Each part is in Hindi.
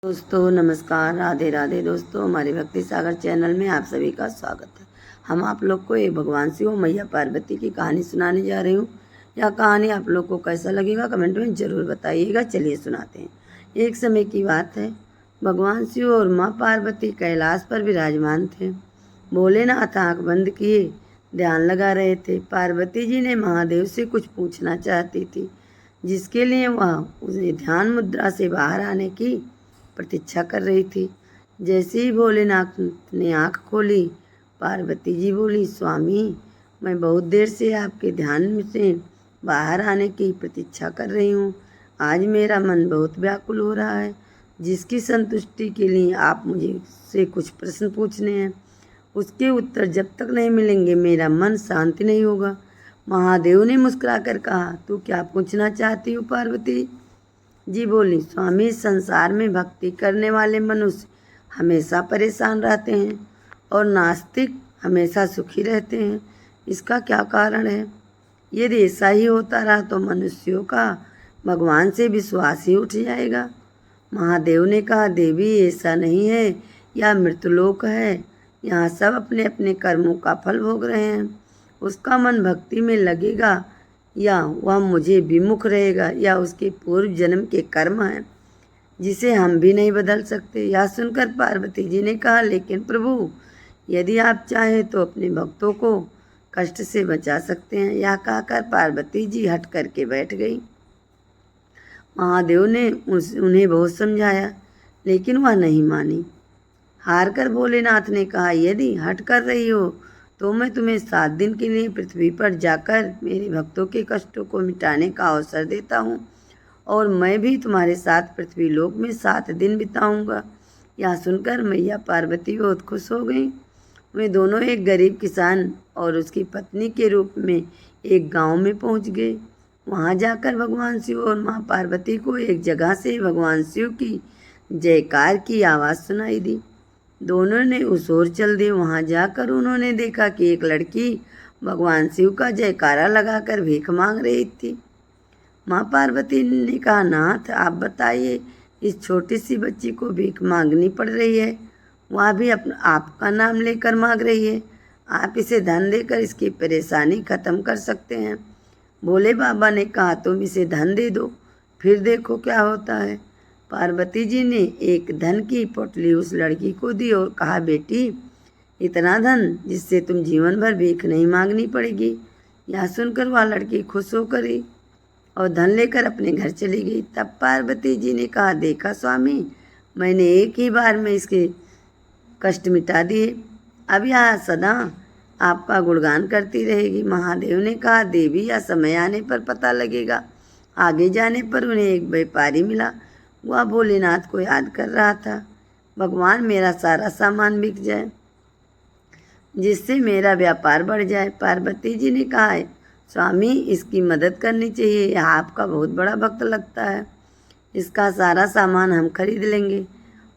दोस्तों नमस्कार, राधे राधे। दोस्तों हमारे भक्ति सागर चैनल में आप सभी का स्वागत है। हम आप लोग को एक भगवान शिव मैया पार्वती की कहानी सुनाने जा रही हूँ। यह कहानी आप लोग को कैसा लगेगा कमेंट में ज़रूर बताइएगा। चलिए सुनाते हैं। एक समय की बात है, भगवान शिव और माँ पार्वती कैलाश पर विराजमान थे। भोलेनाथ आँख बंद किए ध्यान लगा रहे थे। पार्वती जी ने महादेव से कुछ पूछना चाहती थी, जिसके लिए वह उसे ध्यान मुद्रा से बाहर आने की प्रतीक्षा कर रही थी। जैसे ही भोलेनाथ ने आँख खोली, पार्वती जी बोली, स्वामी, मैं बहुत देर से आपके ध्यान से बाहर आने की प्रतीक्षा कर रही हूँ। आज मेरा मन बहुत व्याकुल हो रहा है, जिसकी संतुष्टि के लिए आप मुझे से कुछ प्रश्न पूछने हैं। उसके उत्तर जब तक नहीं मिलेंगे मेरा मन शांति नहीं होगा। महादेव ने मुस्कुराकर कहा, तू क्या पूछना चाहती हो पार्वती जी? बोली, स्वामी, संसार में भक्ति करने वाले मनुष्य हमेशा परेशान रहते हैं और नास्तिक हमेशा सुखी रहते हैं। इसका क्या कारण है? यदि ऐसा ही होता रहा तो मनुष्यों का भगवान से विश्वास ही उठ जाएगा। महादेव ने कहा, देवी, ऐसा नहीं है, यह मृतलोक है। यहाँ सब अपने अपने कर्मों का फल भोग रहे हैं। उसका मन भक्ति में लगेगा या वह मुझे विमुख रहेगा, या उसके पूर्व जन्म के कर्म हैं जिसे हम भी नहीं बदल सकते। यह सुनकर पार्वती जी ने कहा, लेकिन प्रभु, यदि आप चाहें तो अपने भक्तों को कष्ट से बचा सकते हैं। यह कहकर पार्वती जी हट करके बैठ गई। महादेव ने उन्हें बहुत समझाया, लेकिन वह नहीं मानी। हार कर भोलेनाथ ने कहा, यदि हट कर रही हो तो मैं तुम्हें 7 दिन के लिए पृथ्वी पर जाकर मेरे भक्तों के कष्टों को मिटाने का अवसर देता हूँ, और मैं भी तुम्हारे साथ पृथ्वी लोक में 7 दिन बिताऊंगा। यह सुनकर मैया पार्वती बहुत खुश हो गई। वे दोनों एक गरीब किसान और उसकी पत्नी के रूप में एक गांव में पहुंच गए। वहां जाकर भगवान शिव और माँ पार्वती को एक जगह से भगवान शिव की जयकार की आवाज़ सुनाई दी। दोनों ने उस ओर चल दिए। वहां जाकर उन्होंने देखा कि एक लड़की भगवान शिव का जयकारा लगाकर भीख मांग रही थी। माँ पार्वती ने कहा, नाथ, आप बताइए, इस छोटी सी बच्ची को भीख मांगनी पड़ रही है, वह भी आपका नाम लेकर मांग रही है। आप इसे धन देकर इसकी परेशानी खत्म कर सकते हैं। भोले बाबा ने कहा, तुम इसे धन दे दो, फिर देखो क्या होता है। पार्वती जी ने एक धन की पोटली उस लड़की को दी और कहा, बेटी, इतना धन जिससे तुम जीवन भर भीख नहीं मांगनी पड़ेगी। यह सुनकर वह लड़की खुश होकर गई और धन लेकर अपने घर चली गई। तब पार्वती जी ने कहा, देखा स्वामी, मैंने एक ही बार में इसके कष्ट मिटा दिए। अब यह सदा आपका गुणगान करती रहेगी। महादेव ने कहा, देवी, यह समय आने पर पता लगेगा। आगे जाने पर उन्हें एक व्यापारी मिला। वह भोलेनाथ को याद कर रहा था। भगवान, मेरा सारा सामान बिक जाए, जिससे मेरा व्यापार बढ़ जाए। पार्वती जी ने कहा, स्वामी, इसकी मदद करनी चाहिए, यह आपका बहुत बड़ा भक्त लगता है, इसका सारा सामान हम खरीद लेंगे।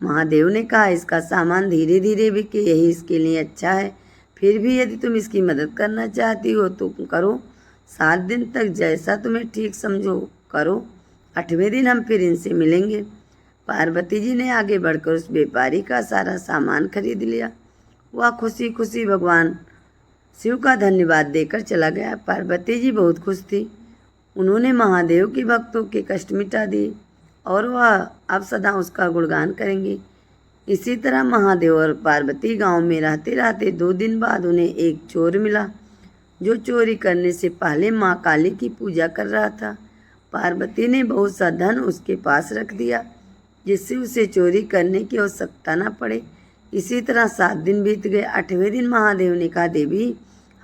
महादेव ने कहा, इसका सामान धीरे धीरे बिके, यही इसके लिए अच्छा है। फिर भी यदि तुम इसकी मदद करना चाहती हो तो करो। 7 दिन तक जैसा तुम्हें ठीक समझो करो। 8वें दिन हम फिर इनसे मिलेंगे। पार्वती जी ने आगे बढ़कर उस व्यापारी का सारा सामान खरीद लिया। वह खुशी खुशी भगवान शिव का धन्यवाद देकर चला गया। पार्वती जी बहुत खुश थी। उन्होंने महादेव के भक्तों के कष्ट मिटा दिए और वह अब सदा उसका गुणगान करेंगे। इसी तरह महादेव और पार्वती गांव में रहते रहते 2 दिन बाद उन्हें एक चोर मिला, जो चोरी करने से पहले माँ काली की पूजा कर रहा था। पार्वती ने बहुत सा धन उसके पास रख दिया, जिससे उसे चोरी करने की आवश्यकता न पड़े। इसी तरह 7 दिन बीत गए। 8वें दिन महादेव ने कहा, देवी,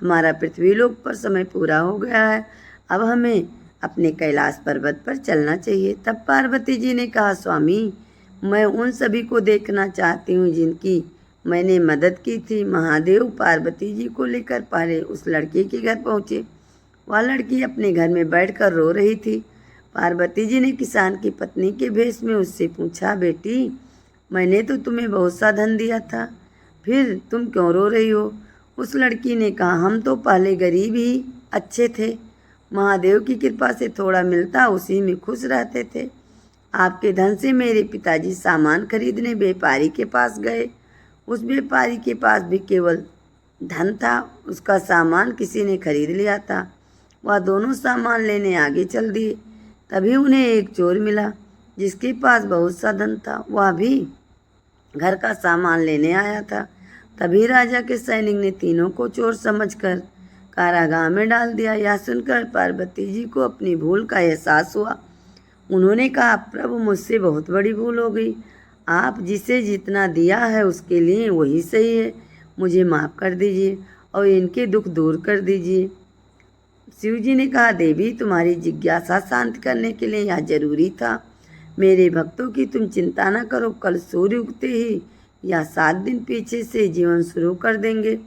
हमारा पृथ्वीलोक पर समय पूरा हो गया है, अब हमें अपने कैलाश पर्वत पर चलना चाहिए। तब पार्वती जी ने कहा, स्वामी, मैं उन सभी को देखना चाहती हूँ जिनकी मैंने मदद की थी। महादेव पार्वती जी को लेकर पहले उस लड़की के घर पहुँचे। वह लड़की अपने घर में बैठकर रो रही थी। पार्वती जी ने किसान की पत्नी के भेष में उससे पूछा, बेटी, मैंने तो तुम्हें बहुत सा धन दिया था, फिर तुम क्यों रो रही हो? उस लड़की ने कहा, हम तो पहले गरीब ही अच्छे थे, महादेव की कृपा से थोड़ा मिलता उसी में खुश रहते थे। आपके धन से मेरे पिताजी सामान खरीदने व्यापारी के पास गए। उस व्यापारी के पास भी केवल धन था, उसका सामान किसी ने खरीद लिया था। वह दोनों सामान लेने आगे चल दिए। तभी उन्हें एक चोर मिला जिसके पास बहुत सा धन था। वह भी घर का सामान लेने आया था। तभी राजा के सैनिक ने तीनों को चोर समझकर कारागार में डाल दिया। यह सुनकर पार्वती जी को अपनी भूल का एहसास हुआ। उन्होंने कहा, प्रभु मुझसे बहुत बड़ी भूल हो गई। आप जिसे जितना दिया है उसके लिए वही सही है। मुझे माफ़ कर दीजिए और इनके दुख दूर कर दीजिए। शिव जी ने कहा, देवी तुम्हारी जिज्ञासा शांत करने के लिए यह जरूरी था। मेरे भक्तों की तुम चिंता न करो, कल सूर्य उगते ही या 7 दिन पीछे से जीवन शुरू कर देंगे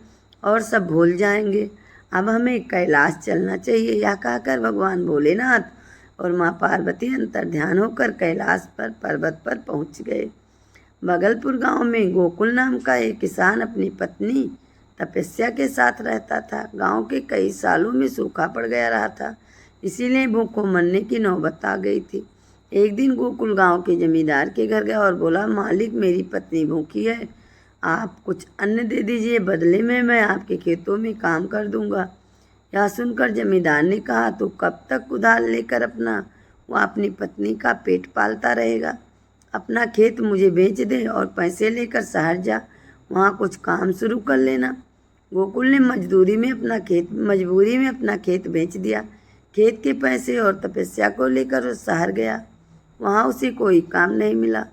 और सब भूल जाएंगे। अब हमें कैलाश चलना चाहिए। यह कहकर भगवान भोलेनाथ और माँ पार्वती अंतर्ध्यान होकर कैलाश पर पर्वत पर पहुँच गए। बगलपुर गांव में गोकुल नाम का एक किसान अपनी पत्नी तपस्या के साथ रहता था। गांव के कई सालों में सूखा पड़ गया रहा था, इसीलिए भूखों मरने की नौबत आ गई थी। एक दिन गोकुल गांव के जमींदार के घर गया और बोला, मालिक मेरी पत्नी भूखी है, आप कुछ अन्न दे दीजिए, बदले में मैं आपके खेतों में काम कर दूंगा। यह सुनकर जमींदार ने कहा, तो कब तक उधार लेकर अपनी पत्नी का पेट पालता रहेगा। अपना खेत मुझे बेच दे और पैसे लेकर शहर जा, वहाँ कुछ काम शुरू कर लेना। गोकुल ने मजबूरी में अपना खेत बेच दिया। खेत के पैसे और तपस्या को लेकर वो शहर गया। वहाँ उसे कोई काम नहीं मिला।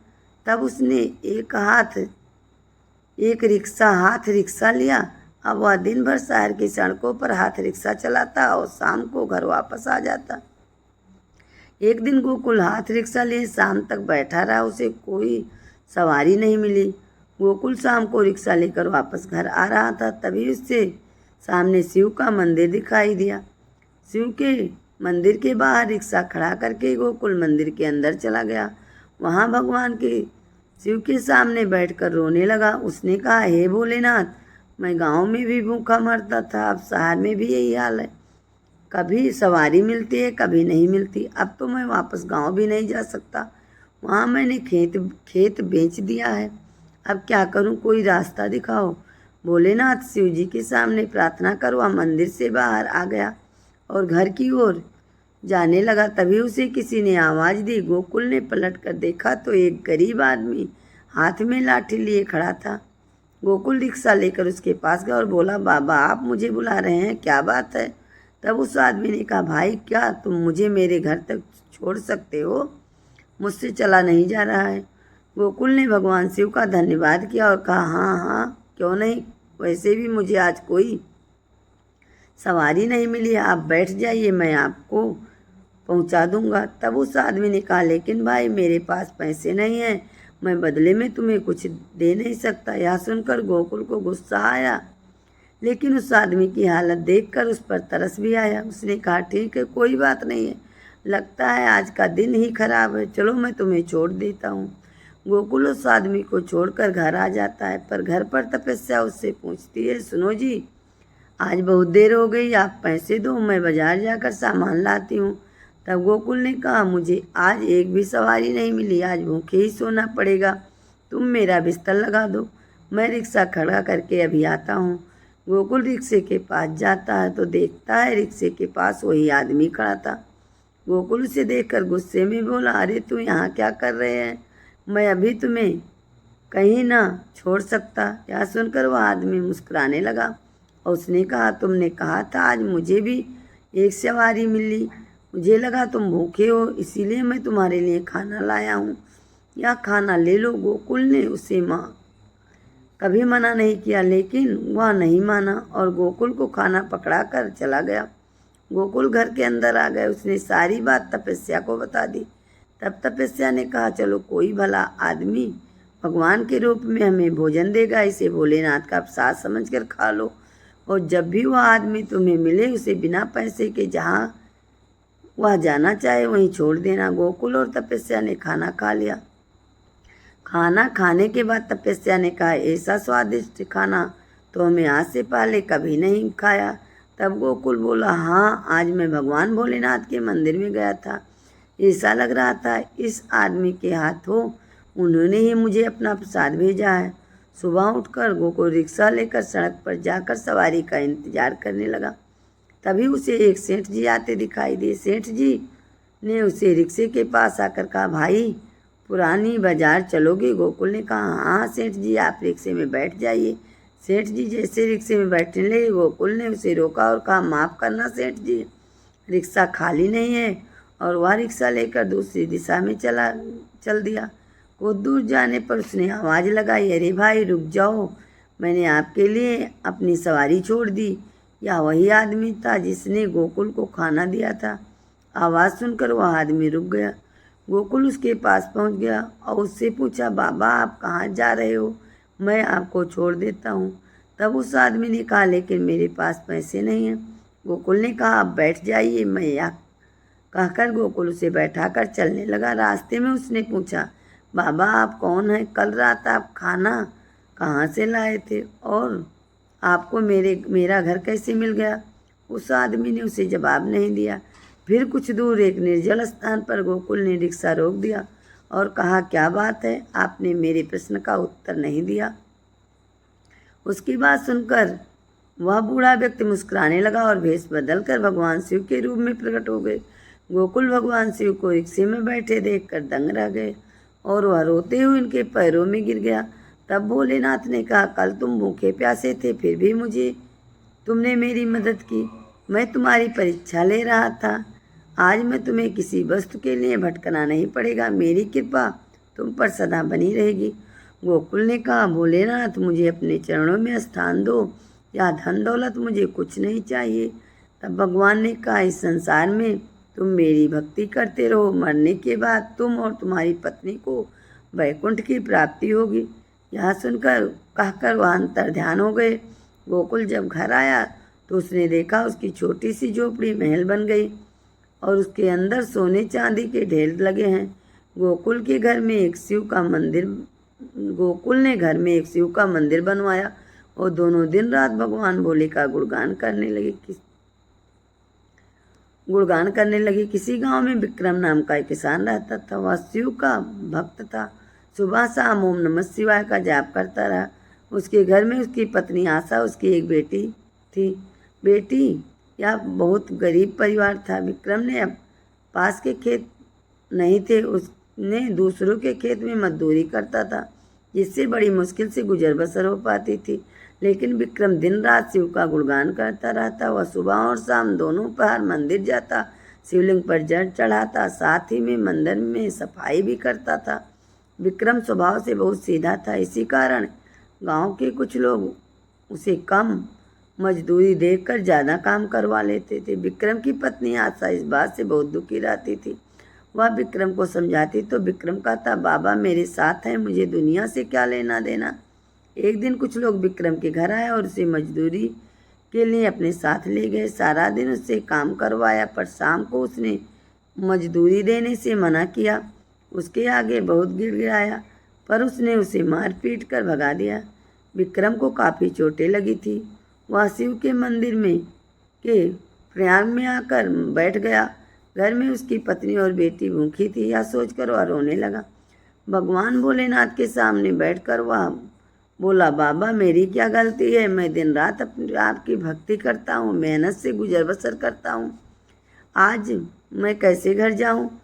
तब उसने एक हाथ रिक्शा लिया। अब वह दिन भर शहर की सड़कों पर हाथ रिक्शा चलाता और शाम को घर वापस आ जाता। एक दिन गोकुल हाथ रिक्शा लिए शाम तक बैठा रहा, उसे कोई सवारी नहीं मिली। गोकुल शाम को रिक्शा लेकर वापस घर आ रहा था, तभी उससे सामने शिव का मंदिर दिखाई दिया। शिव के मंदिर के बाहर रिक्शा खड़ा करके गोकुल मंदिर के अंदर चला गया। वहाँ भगवान के शिव के सामने बैठकर रोने लगा। उसने कहा, हे भोलेनाथ, मैं गांव में भी भूखा मरता था, अब शहर में भी यही हाल है। कभी सवारी मिलती है, कभी नहीं मिलती। अब तो मैं वापस गांव भी नहीं जा सकता। वहाँ मैंने खेत बेच दिया है। अब क्या करूँ, कोई रास्ता दिखाओ। भोलेनाथ शिव जी के सामने प्रार्थना कर वह मंदिर से बाहर आ गया और घर की ओर जाने लगा। तभी उसे किसी ने आवाज़ दी। गोकुल ने पलट कर देखा तो एक गरीब आदमी हाथ में लाठी लिए खड़ा था। गोकुल रिक्शा लेकर उसके पास गया और बोला, बाबा आप मुझे बुला रहे हैं, क्या बात है। तब उस आदमी ने कहा, भाई क्या तुम मुझे मेरे घर तक छोड़ सकते हो, मुझसे चला नहीं जा रहा है। गोकुल ने भगवान शिव का धन्यवाद किया और कहा, हाँ हाँ क्यों नहीं, वैसे भी मुझे आज कोई सवारी नहीं मिली, आप बैठ जाइए, मैं आपको पहुंचा दूंगा। तब उस आदमी ने कहा, लेकिन भाई मेरे पास पैसे नहीं हैं, मैं बदले में तुम्हें कुछ दे नहीं सकता। यह सुनकर गोकुल को गुस्सा आया, लेकिन उस आदमी की हालत देखकर उस पर तरस भी आया। उसने कहा, ठीक है कोई बात नहीं है, लगता है आज का दिन ही खराब है, चलो मैं तुम्हें छोड़ देता हूँ। गोकुल उस आदमी को छोड़कर घर आ जाता है, पर घर पर तपस्या उससे पूछती है, सुनो जी, आज बहुत देर हो गई, आप पैसे दो, मैं बाजार जाकर सामान लाती हूँ। तब गोकुल ने कहा, मुझे आज एक भी सवारी नहीं मिली, आज भूखे ही सोना पड़ेगा, तुम मेरा बिस्तर लगा दो, मैं रिक्शा खड़ा करके अभी आता हूँ। गोकुल रिक्शे के पास जाता है तो देखता है रिक्शे के पास वही आदमी खड़ा था। गोकुल उसे देखकर गुस्से में बोला, अरे तू यहाँ क्या कर रहे हैं, मैं अभी तुम्हें कहीं ना छोड़ सकता। यह सुनकर वह आदमी मुस्कुराने लगा और उसने कहा, तुमने कहा था आज मुझे भी एक सवारी मिली, मुझे लगा तुम भूखे हो, इसीलिए मैं तुम्हारे लिए खाना लाया हूँ, यह खाना ले लो। गोकुल ने उसे कभी मना नहीं किया, लेकिन वह नहीं माना और गोकुल को खाना पकड़ा कर चला गया। गोकुल घर के अंदर आ गए, उसने सारी बात तपस्या को बता दी। तब तपस्या ने कहा, चलो कोई भला आदमी भगवान के रूप में हमें भोजन देगा, इसे भोलेनाथ का प्रसाद समझकर खा लो, और जब भी वह आदमी तुम्हें मिले उसे बिना पैसे के जहाँ वह जाना चाहे वहीं छोड़ देना। गोकुल और तपस्या ने खाना खा लिया। खाना खाने के बाद तपस्या ने कहा, ऐसा स्वादिष्ट खाना तो हमें आज से पहले कभी नहीं खाया। तब गोकुल बोला, हाँ आज मैं भगवान भोलेनाथ के मंदिर में गया था, ऐसा लग रहा था इस आदमी के हाथों उन्होंने ही मुझे अपना प्रसाद भेजा है। सुबह उठकर गोकुल रिक्शा लेकर सड़क पर जाकर सवारी का इंतजार करने लगा। तभी उसे एक सेठ जी आते दिखाई दिए। सेठ जी ने उसे रिक्शे के पास आकर कहा, भाई पुरानी बाजार चलोगे? गोकुल ने कहा, हाँ सेठ जी, आप रिक्शे में बैठ जाइए। सेठ जी जैसे रिक्शे में बैठने लगे, गोकुल ने उसे रोका और कहा, माफ़ करना सेठ जी, रिक्शा खाली नहीं है। और वह रिक्शा लेकर दूसरी दिशा में चल दिया। कुछ दूर जाने पर उसने आवाज़ लगाई, अरे भाई रुक जाओ, मैंने आपके लिए अपनी सवारी छोड़ दी। यह वही आदमी था जिसने गोकुल को खाना दिया था। आवाज़ सुनकर वह आदमी रुक गया। गोकुल उसके पास पहुंच गया और उससे पूछा, बाबा आप कहाँ जा रहे हो? मैं आपको छोड़ देता हूँ। तब उस आदमी ने कहा, लेकिन मेरे पास पैसे नहीं हैं। गोकुल ने कहा, आप बैठ जाइए, मैं यह कहकर गोकुल उसे बैठाकर चलने लगा। रास्ते में उसने पूछा, बाबा आप कौन हैं? कल रात आप खाना कहाँ से लाए थे और आपको मेरा घर कैसे मिल गया? उस आदमी ने उसे जवाब नहीं दिया। फिर कुछ दूर एक निर्जल स्थान पर गोकुल ने रिक्शा रोक दिया और कहा, क्या बात है, आपने मेरे प्रश्न का उत्तर नहीं दिया? उसकी बात सुनकर वह बूढ़ा व्यक्ति मुस्कुराने लगा और भेष बदलकर भगवान शिव के रूप में प्रकट हो गए। गोकुल भगवान शिव को रिक्शे में बैठे देखकर दंग रह गए और वह रोते हुए उनके पैरों में गिर गया। तब भोलेनाथ ने कहा, कल तुम भूखे प्यासे थे, फिर भी तुमने मेरी मदद की। मैं तुम्हारी परीक्षा ले रहा था। आज मैं तुम्हें किसी वस्तु के लिए भटकना नहीं पड़ेगा। मेरी कृपा तुम पर सदा बनी रहेगी। गोकुल ने कहा, भोलेनाथ मुझे अपने चरणों में स्थान दो, या धन दौलत मुझे कुछ नहीं चाहिए। तब भगवान ने कहा, इस संसार में तुम मेरी भक्ति करते रहो, मरने के बाद तुम और तुम्हारी पत्नी को वैकुंठ की प्राप्ति होगी। यह सुनकर कहकर वह अंतर ध्यान हो गए। गोकुल जब घर आया तो उसने देखा उसकी छोटी सी झोपड़ी महल बन गई और उसके अंदर सोने चांदी के ढेर लगे हैं। गोकुल ने घर में एक शिव का मंदिर बनवाया और दोनों दिन रात भगवान भोले का गुणगान करने लगे। किसी गांव में विक्रम नाम का एक किसान रहता था। वह शिव का भक्त था। सुबह शाम ओम नमः शिवाय का जाप करता रहा। उसके घर में उसकी पत्नी आशा, उसकी एक बेटी थी। यह बहुत गरीब परिवार था। विक्रम ने अब पास के खेत नहीं थे, उसने दूसरों के खेत में मजदूरी करता था, जिससे बड़ी मुश्किल से गुजर बसर हो पाती थी। लेकिन विक्रम दिन रात शिव का गुणगान करता रहता। वह सुबह और शाम दोनों पहर मंदिर जाता, शिवलिंग पर जल चढ़ाता, साथ ही में मंदिर में सफाई भी करता था। विक्रम स्वभाव से बहुत सीधा था। इसी कारण गांव के कुछ लोग उसे कम मजदूरी देकर ज़्यादा काम करवा लेते थे। विक्रम की पत्नी आशा इस बात से बहुत दुखी रहती थी। वह विक्रम को समझाती तो विक्रम कहता, बाबा मेरे साथ हैं, मुझे दुनिया से क्या लेना देना। एक दिन कुछ लोग विक्रम के घर आए और उसे मजदूरी के लिए अपने साथ ले गए। सारा दिन उससे काम करवाया, पर शाम को उसने मजदूरी देने से मना किया। उसके आगे बहुत गिड़गिड़ाया, पर उसने उसे मार पीट कर भगा दिया। विक्रम को काफ़ी चोटें लगी थी। वह शिव के मंदिर के प्रयाग में आकर बैठ गया। घर में उसकी पत्नी और बेटी भूखी थी। यह सोचकर वह रोने लगा। भगवान भोलेनाथ के सामने बैठकर वह बोला, बाबा मेरी क्या गलती है? मैं दिन रात आपकी भक्ति करता हूँ, मेहनत से गुजर बसर करता हूँ। आज मैं कैसे घर जाऊँ?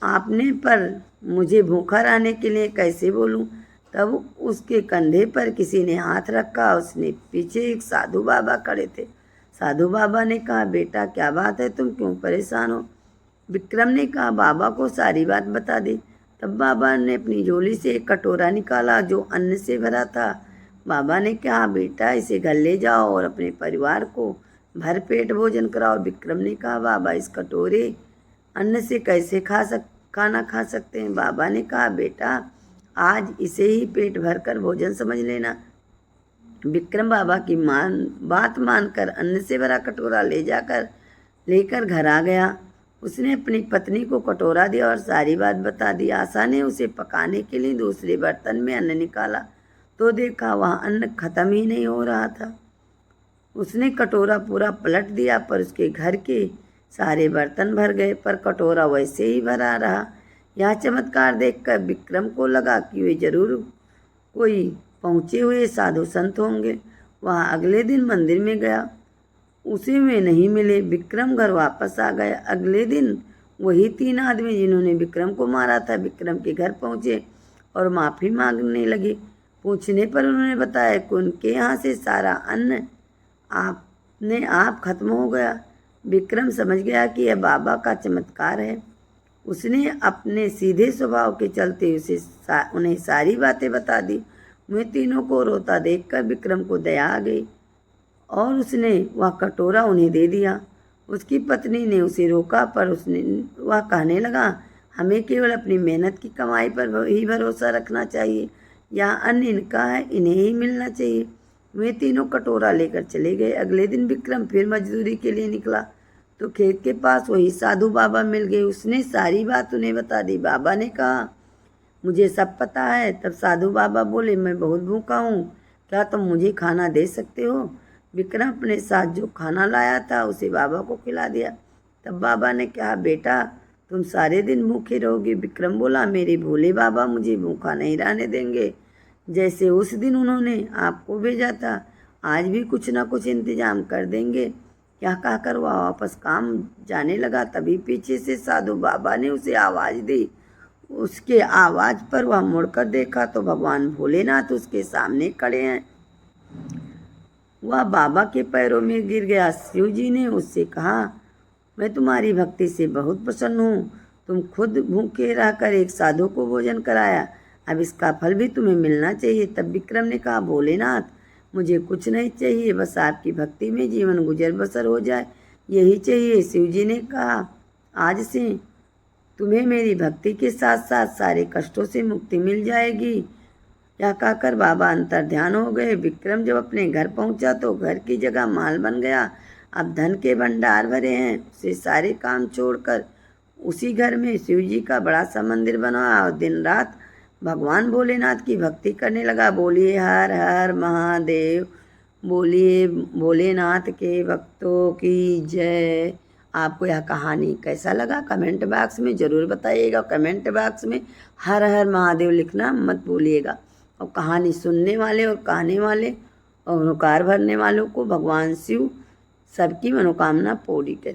आपने पर मुझे भूखा रहने के लिए कैसे बोलूँ? तब उसके कंधे पर किसी ने हाथ रखा। उसने पीछे एक साधु बाबा खड़े थे। साधु बाबा ने कहा, बेटा क्या बात है, तुम क्यों परेशान हो? विक्रम ने कहा, बाबा को सारी बात बता दी। तब बाबा ने अपनी झोली से एक कटोरा निकाला जो अन्न से भरा था। बाबा ने कहा, बेटा इसे घर ले जाओ और अपने परिवार को भर पेट भोजन कराओ। विक्रम ने कहा, बाबा इस कटोरे अन्न से कैसे खाना खा सकते हैं? बाबा ने कहा, बेटा आज इसे ही पेट भरकर भोजन समझ लेना। विक्रम बाबा की बात मानकर अन्न से भरा कटोरा लेकर घर आ गया। उसने अपनी पत्नी को कटोरा दिया और सारी बात बता दी। आशा ने उसे पकाने के लिए दूसरे बर्तन में अन्न निकाला तो देखा वहाँ अन्न खत्म ही नहीं हो रहा था। उसने कटोरा पूरा पलट दिया, पर उसके घर के सारे बर्तन भर गए, पर कटोरा वैसे ही भरा रहा। यह चमत्कार देखकर विक्रम को लगा कि वे जरूर कोई पहुँचे हुए साधु संत होंगे। वह अगले दिन मंदिर में गया, उसे वे नहीं मिले। विक्रम घर वापस आ गया। अगले दिन वही 3 आदमी जिन्होंने विक्रम को मारा था विक्रम के घर पहुँचे और माफ़ी मांगने लगे। पूछने पर उन्होंने बताया कि उनके यहाँ से सारा अन्न अपने आप खत्म हो गया। विक्रम समझ गया कि यह बाबा का चमत्कार है। उसने अपने सीधे स्वभाव के चलते उन्हें सारी बातें बता दी। वे तीनों को रोता देखकर विक्रम को दया आ गई और उसने वह कटोरा उन्हें दे दिया। उसकी पत्नी ने उसे रोका, पर वह कहने लगा, हमें केवल अपनी मेहनत की कमाई पर ही भरोसा रखना चाहिए। यह अन्न इनका है, इन्हें ही मिलना चाहिए। वे तीनों कटोरा लेकर चले गए। अगले दिन विक्रम फिर मजदूरी के लिए निकला तो खेत के पास वही साधु बाबा मिल गए। उसने सारी बात उन्हें बता दी। बाबा ने कहा, मुझे सब पता है। तब साधु बाबा बोले, मैं बहुत भूखा हूँ, क्या तुम मुझे खाना दे सकते हो? विक्रम अपने साथ जो खाना लाया था उसे बाबा को खिला दिया। तब बाबा ने कहा, बेटा तुम सारे दिन भूखे रहोगे। विक्रम बोला, मेरे भोले बाबा मुझे भूखा नहीं रहने देंगे। जैसे उस दिन उन्होंने आपको भेजा था, आज भी कुछ ना कुछ इंतजाम कर देंगे। यह कहकर वह वापस काम जाने लगा। तभी पीछे से साधु बाबा ने उसे आवाज़ दी। उसके आवाज़ पर वह मुड़कर देखा तो भगवान भोलेनाथ उसके सामने खड़े हैं। वह बाबा के पैरों में गिर गया। शिव जी ने उससे कहा, मैं तुम्हारी भक्ति से बहुत प्रसन्न हूँ। तुम खुद भूखे रहकर एक साधु को भोजन कराया, अब इसका फल भी तुम्हें मिलना चाहिए। तब विक्रम ने कहा, भोलेनाथ मुझे कुछ नहीं चाहिए, बस आपकी भक्ति में जीवन गुजर बसर हो जाए, यही चाहिए। शिव जी ने कहा, आज से तुम्हें मेरी भक्ति के साथ साथ सारे कष्टों से मुक्ति मिल जाएगी। यह कहकर बाबा अंतर्ध्यान हो गए। विक्रम जब अपने घर पहुंचा तो घर की जगह माल बन गया। अब धन के भंडार भरे हैं। उसे सारे काम छोड़कर उसी घर में शिव जी का बड़ा सा मंदिर बनवाया और दिन रात भगवान भोलेनाथ की भक्ति करने लगा। बोलिए हर हर महादेव, बोलिए भोलेनाथ के भक्तों की जय। आपको यह कहानी कैसा लगा कमेंट बॉक्स में ज़रूर बताइएगा। कमेंट बॉक्स में हर हर महादेव लिखना मत भूलिएगा। और कहानी सुनने वाले और कहने वाले और मनोकार भरने वालों को भगवान शिव सबकी मनोकामना पूरी करे।